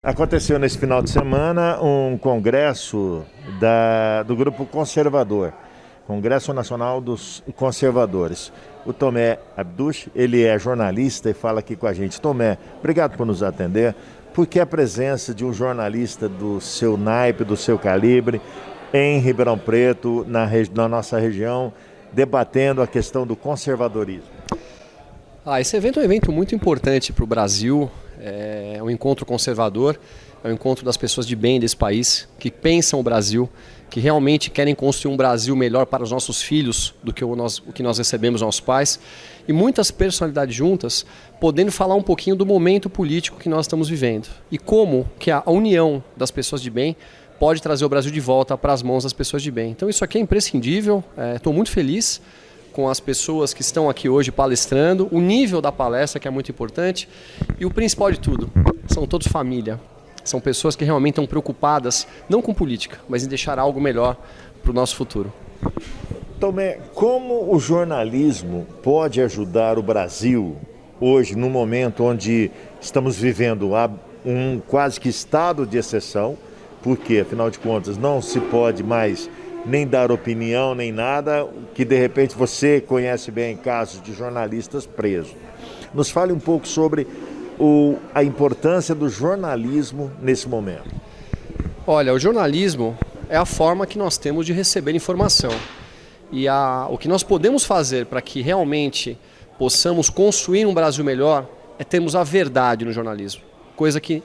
Aconteceu nesse final de semana um congresso do Grupo Conservador, Congresso Nacional dos Conservadores. O Tomé Abduch, ele é jornalista e fala aqui com a gente. Tomé, obrigado por nos atender. Por que a presença de um jornalista do seu naipe, do seu calibre, em Ribeirão Preto, na nossa região, debatendo a questão do conservadorismo? Esse evento é um evento muito importante para o Brasil. É um encontro conservador, é um encontro das pessoas de bem desse país, que pensam o Brasil, que realmente querem construir um Brasil melhor para os nossos filhos do que o que nós recebemos dos nossos pais. E muitas personalidades juntas, podendo falar um pouquinho do momento político que nós estamos vivendo. E como que a união das pessoas de bem pode trazer o Brasil de volta para as mãos das pessoas de bem. Então isso aqui é imprescindível, estou muito feliz com as pessoas que estão aqui hoje palestrando, o nível da palestra que é muito importante e o principal de tudo, são todos família, são pessoas que realmente estão preocupadas não com política, mas em deixar algo melhor para o nosso futuro. Tomé, como o jornalismo pode ajudar o Brasil hoje, num momento onde estamos vivendo um quase que estado de exceção, porque afinal de contas não se pode mais nem dar opinião, nem nada, que de repente você conhece bem casos de jornalistas presos. Nos fale um pouco sobre a importância do jornalismo nesse momento. Olha, o jornalismo é a forma que nós temos de receber informação. E o que nós podemos fazer para que realmente possamos construir um Brasil melhor é termos a verdade no jornalismo, coisa que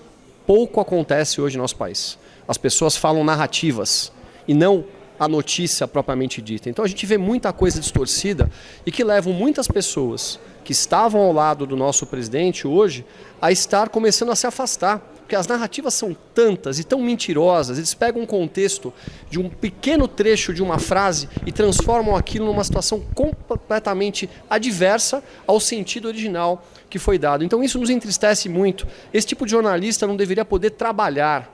pouco acontece hoje no nosso país. As pessoas falam narrativas e não a notícia propriamente dita. Então a gente vê muita coisa distorcida e que levam muitas pessoas que estavam ao lado do nosso presidente hoje a estar começando a se afastar, porque as narrativas são tantas e tão mentirosas, eles pegam um contexto de um pequeno trecho de uma frase e transformam aquilo numa situação completamente adversa ao sentido original que foi dado. Então isso nos entristece muito. Esse tipo de jornalista não deveria poder trabalhar.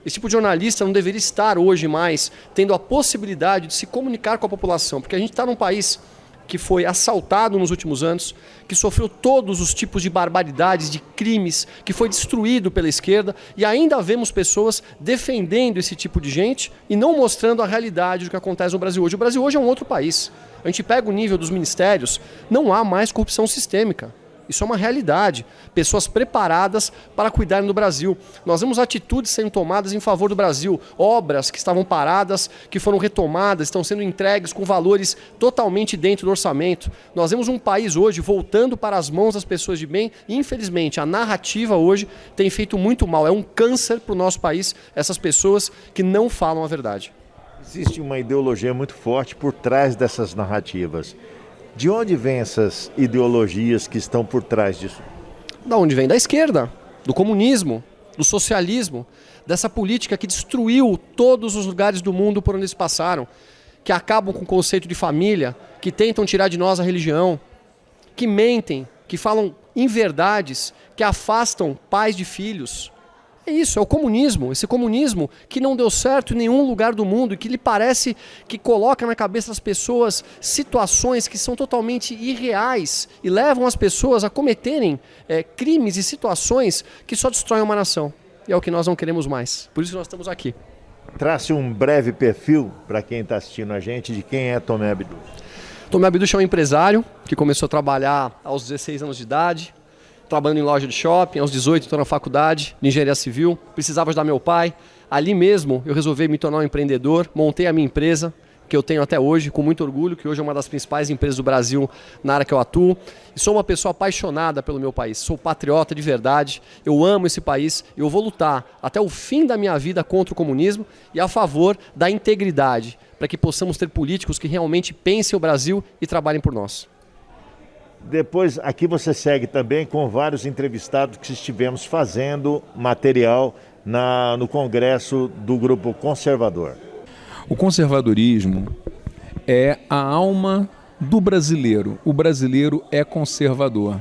Esse tipo de jornalista não deveria estar hoje mais tendo a possibilidade de se comunicar com a população, porque a gente está num país que foi assaltado nos últimos anos, que sofreu todos os tipos de barbaridades, de crimes, que foi destruído pela esquerda, e ainda vemos pessoas defendendo esse tipo de gente e não mostrando a realidade do que acontece no Brasil hoje. O Brasil hoje é um outro país. A gente pega o nível dos ministérios, não há mais corrupção sistêmica. Isso é uma realidade. Pessoas preparadas para cuidarem do Brasil. Nós vemos atitudes sendo tomadas em favor do Brasil. Obras que estavam paradas, que foram retomadas, estão sendo entregues com valores totalmente dentro do orçamento. Nós vemos um país hoje voltando para as mãos das pessoas de bem. E, infelizmente, a narrativa hoje tem feito muito mal. É um câncer para o nosso país, essas pessoas que não falam a verdade. Existe uma ideologia muito forte por trás dessas narrativas. De onde vêm essas ideologias que estão por trás disso? Da onde vem? Da esquerda, do comunismo, do socialismo, dessa política que destruiu todos os lugares do mundo por onde eles passaram, que acabam com o conceito de família, que tentam tirar de nós a religião, que mentem, que falam inverdades, que afastam pais de filhos. É isso, é o comunismo, esse comunismo que não deu certo em nenhum lugar do mundo e que lhe parece que coloca na cabeça das pessoas situações que são totalmente irreais e levam as pessoas a cometerem crimes e situações que só destroem uma nação. E é o que nós não queremos mais. Por isso que nós estamos aqui. Trace um breve perfil para quem está assistindo a gente de quem é Tomé Abduch. Tomé Abduch é um empresário que começou a trabalhar aos 16 anos de idade, trabalhando em loja de shopping, aos 18 estou na faculdade de engenharia civil, precisava ajudar meu pai. Ali mesmo eu resolvi me tornar um empreendedor, montei a minha empresa, que eu tenho até hoje, com muito orgulho, que hoje é uma das principais empresas do Brasil na área que eu atuo. E sou uma pessoa apaixonada pelo meu país, sou patriota de verdade, eu amo esse país e eu vou lutar até o fim da minha vida contra o comunismo e a favor da integridade, para que possamos ter políticos que realmente pensem o Brasil e trabalhem por nós. Depois, aqui você segue também com vários entrevistados que estivemos fazendo material no Congresso do Grupo Conservador. O conservadorismo é a alma do brasileiro. O brasileiro é conservador.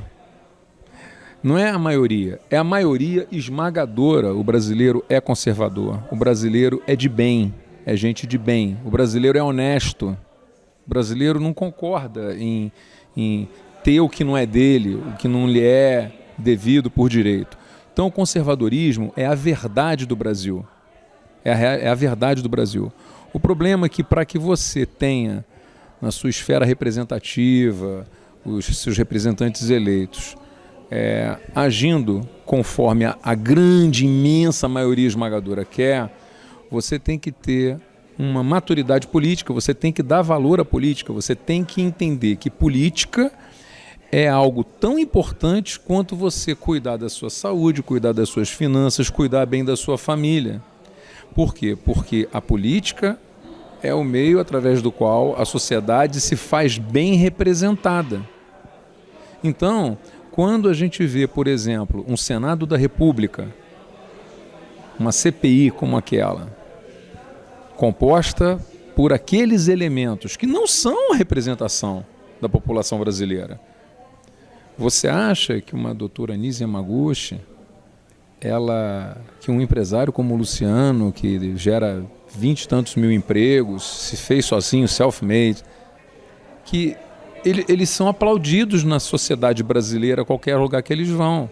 Não é a maioria, é a maioria esmagadora. O brasileiro é conservador. O brasileiro é de bem, é gente de bem. O brasileiro é honesto. O brasileiro não concorda em ter o que não é dele, o que não lhe é devido por direito. Então o conservadorismo é a verdade do Brasil. É a verdade do Brasil. O problema é que para que você tenha na sua esfera representativa os seus representantes eleitos agindo conforme a grande, imensa maioria esmagadora quer, você tem que ter uma maturidade política, você tem que dar valor à política, você tem que entender que política é algo tão importante quanto você cuidar da sua saúde, cuidar das suas finanças, cuidar bem da sua família. Por quê? Porque a política é o meio através do qual a sociedade se faz bem representada. Então, quando a gente vê, por exemplo, um Senado da República, uma CPI como aquela, composta por aqueles elementos que não são a representação da população brasileira, você acha que uma doutora Anísia Yamaguchi, que um empresário como o Luciano, que gera 20 e tantos mil empregos, se fez sozinho, self-made, que eles são aplaudidos na sociedade brasileira a qualquer lugar que eles vão.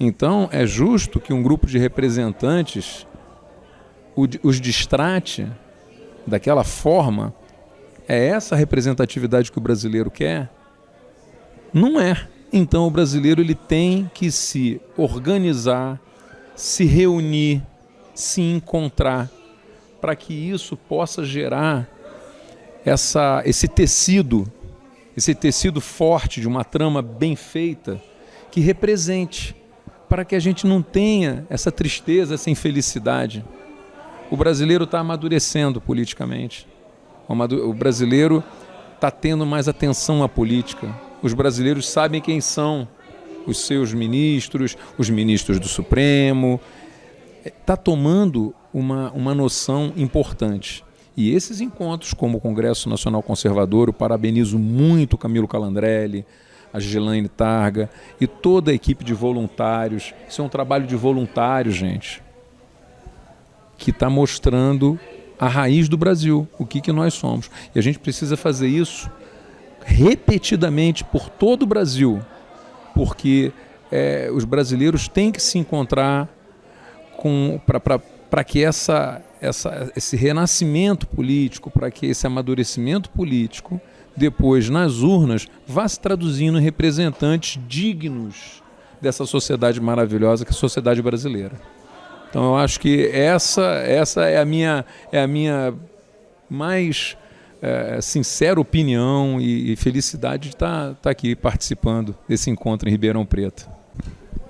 Então, é justo que um grupo de representantes os distrate daquela forma? É essa a representatividade que o brasileiro quer? Não é. Então o brasileiro ele tem que se organizar, se reunir, se encontrar, para que isso possa gerar esse tecido forte de uma trama bem feita que represente, para que a gente não tenha essa tristeza, essa infelicidade. O brasileiro está amadurecendo politicamente. O brasileiro está tendo mais atenção à política. Os brasileiros sabem quem são os seus ministros, os ministros do Supremo. Está tomando uma noção importante. E esses encontros, como o Congresso Nacional Conservador, eu parabenizo muito o Camilo Calandrelli, a Gislaine Targa e toda a equipe de voluntários. Isso é um trabalho de voluntários, gente, que está mostrando a raiz do Brasil, o que nós somos. E a gente precisa fazer isso repetidamente por todo o Brasil, porque os brasileiros têm que se encontrar para que esse renascimento político, para que esse amadurecimento político, depois nas urnas, vá se traduzindo em representantes dignos dessa sociedade maravilhosa que é a sociedade brasileira. Então eu acho que essa é a minha mais sincera opinião e felicidade de estar aqui participando desse encontro em Ribeirão Preto.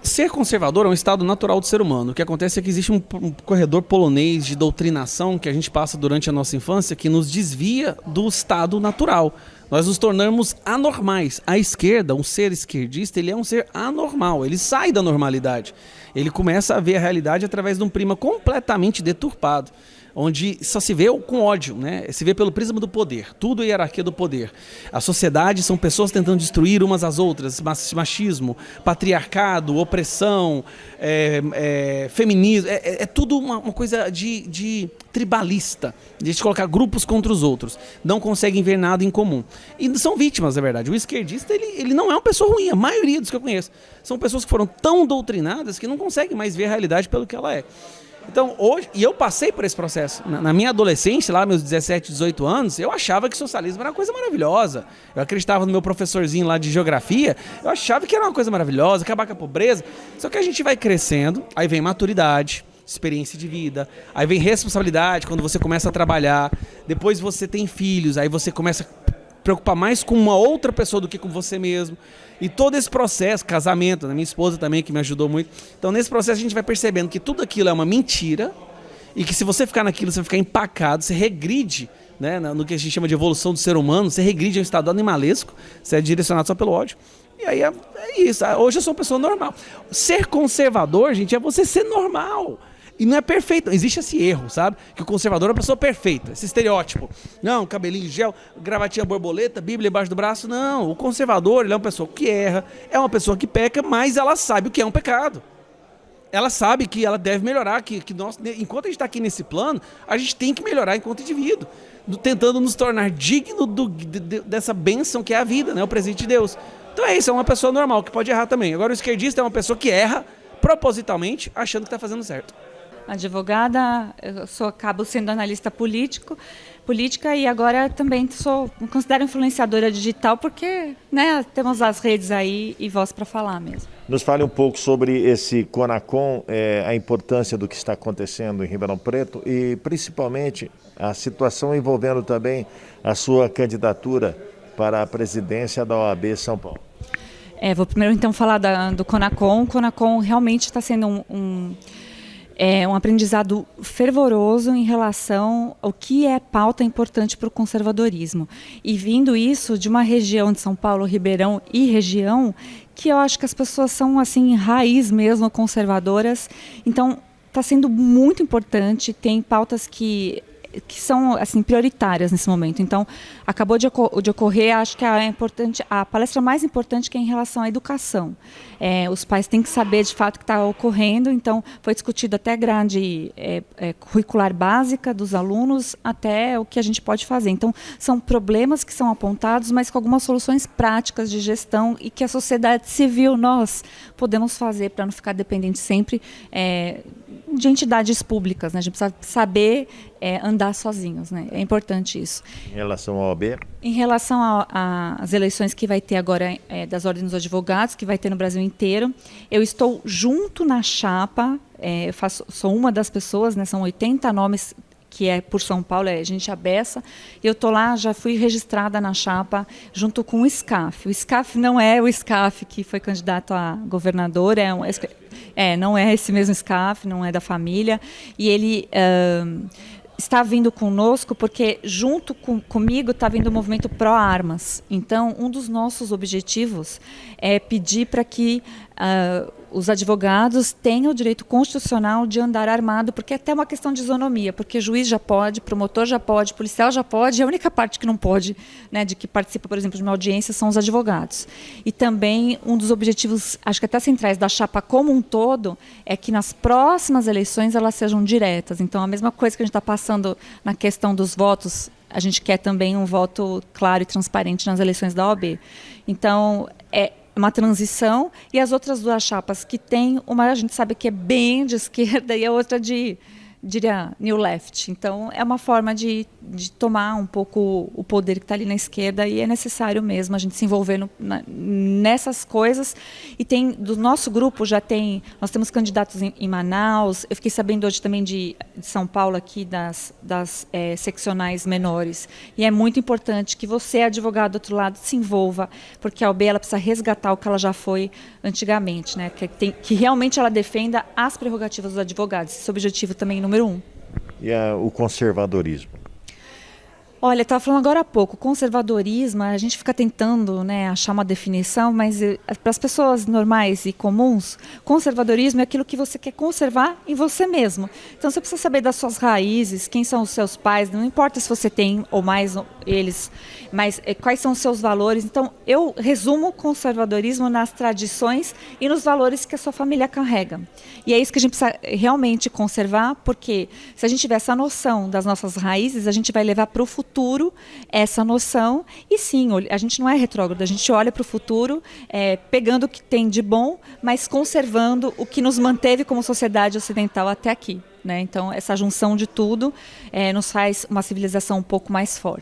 Ser conservador é um estado natural do ser humano. O que acontece é que existe um corredor polonês de doutrinação que a gente passa durante a nossa infância que nos desvia do estado natural. Nós nos tornamos anormais. A esquerda, um ser esquerdista, ele é um ser anormal. Ele sai da normalidade. Ele começa a ver a realidade através de um prisma completamente deturpado, onde só se vê com ódio, né? Se vê pelo prisma do poder, tudo é hierarquia do poder. A sociedade são pessoas tentando destruir umas às outras, machismo, patriarcado, opressão, feminismo, é tudo uma coisa de tribalista, de se colocar grupos contra os outros, não conseguem ver nada em comum. E são vítimas, na verdade. O esquerdista, ele não é uma pessoa ruim, a maioria dos que eu conheço são pessoas que foram tão doutrinadas que não conseguem mais ver a realidade pelo que ela é. Então, hoje, e eu passei por esse processo. Na minha adolescência, lá meus 17, 18 anos, eu achava que socialismo era uma coisa maravilhosa. Eu acreditava no meu professorzinho lá de geografia, eu achava que era uma coisa maravilhosa, acabar com a pobreza. Só que a gente vai crescendo, aí vem maturidade, experiência de vida, aí vem responsabilidade quando você começa a trabalhar, depois você tem filhos, aí você começa a preocupar mais com uma outra pessoa do que com você mesmo. E todo esse processo, casamento, minha esposa também que me ajudou muito. Então nesse processo a gente vai percebendo que tudo aquilo é uma mentira e que se você ficar naquilo você vai ficar empacado, você regride, né, no que a gente chama de evolução do ser humano, você regride a um estado animalesco, você é direcionado só pelo ódio. E aí é isso, hoje eu sou uma pessoa normal. Ser conservador, gente, é você ser normal. E não é perfeito, existe esse erro, sabe? Que o conservador é uma pessoa perfeita, esse estereótipo. Não, cabelinho gel, gravatinha borboleta, Bíblia embaixo do braço. Não, o conservador ele é uma pessoa que erra, é uma pessoa que peca, mas ela sabe o que é um pecado. Ela sabe que ela deve melhorar, que nós, enquanto a gente está aqui nesse plano, a gente tem que melhorar enquanto indivíduo, tentando nos tornar digno dessa bênção que é a vida, né? O presente de Deus. Então é isso, é uma pessoa normal, que pode errar também. Agora o esquerdista é uma pessoa que erra, propositalmente, achando que está fazendo certo. Advogada, acabo sendo analista política e agora também me considero influenciadora digital porque, né, temos as redes aí e voz para falar mesmo. Nos fale um pouco sobre esse CONACOM, a importância do que está acontecendo em Ribeirão Preto e principalmente a situação envolvendo também a sua candidatura para a presidência da OAB São Paulo. Vou primeiro então falar do CONACOM. O CONACOM realmente está sendo um aprendizado fervoroso em relação ao que é pauta importante para o conservadorismo. E vindo isso de uma região de São Paulo, Ribeirão e região, que eu acho que as pessoas são assim, raiz mesmo, conservadoras. Então, está sendo muito importante, tem pautas que são assim prioritárias nesse momento. Então, acabou de ocorrer, acho que a palestra mais importante que é em relação à educação. Os pais têm que saber de fato o que está ocorrendo, então foi discutido até a grade curricular básica dos alunos, até o que a gente pode fazer. Então, são problemas que são apontados, mas com algumas soluções práticas de gestão e que a sociedade civil, nós podemos fazer para não ficar dependente sempre de entidades públicas, né? A gente precisa saber andar sozinhos, né? É importante isso. Em relação ao OAB? Em relação às eleições que vai ter agora das ordens dos advogados, que vai ter no Brasil inteiro, eu estou junto na chapa, sou uma das pessoas, né? São 80 nomes que é por São Paulo, é gente abessa. Eu estou lá, já fui registrada na chapa junto com o SCAF. O SCAF não é o SCAF que foi candidato a governador, não é esse mesmo SCAF, não é da família. E ele está vindo conosco porque junto comigo está vindo o movimento pró-armas. Então, um dos nossos objetivos é pedir para que os advogados tenham o direito constitucional de andar armado, porque é até uma questão de isonomia, porque juiz já pode, promotor já pode, policial já pode, e a única parte que não pode, né, de que participa, por exemplo, de uma audiência, são os advogados. E também um dos objetivos, acho que até centrais da chapa como um todo, é que nas próximas eleições elas sejam diretas. Então, a mesma coisa que a gente está passando na questão dos votos, a gente quer também um voto claro e transparente nas eleições da OAB. Então, uma transição, e as outras duas chapas que tem, uma a gente sabe que é bem de esquerda e a outra diria New Left. Então, é uma forma de tomar um pouco o poder que está ali na esquerda, e é necessário mesmo a gente se envolver nessas coisas. E do nosso grupo nós temos candidatos em Manaus, eu fiquei sabendo hoje também de São Paulo, aqui das seccionais menores. E é muito importante que você, advogado do outro lado, se envolva, porque a OAB ela precisa resgatar o que ela já foi antigamente, né? Que realmente ela defenda as prerrogativas dos advogados. Esse é o objetivo também número 1. E o conservadorismo? Olha, eu estava falando agora há pouco, conservadorismo, a gente fica tentando, né, achar uma definição, mas para as pessoas normais e comuns, conservadorismo é aquilo que você quer conservar em você mesmo. Então você precisa saber das suas raízes, quem são os seus pais, não importa se você tem ou mais eles, mas quais são os seus valores. Então eu resumo conservadorismo nas tradições e nos valores que a sua família carrega. E é isso que a gente precisa realmente conservar, porque se a gente tiver essa noção das nossas raízes, a gente vai levar para o futuro essa noção, e sim, a gente não é retrógrado, a gente olha para o futuro pegando o que tem de bom, mas conservando o que nos manteve como sociedade ocidental até aqui, né? Então essa junção de tudo nos faz uma civilização um pouco mais forte.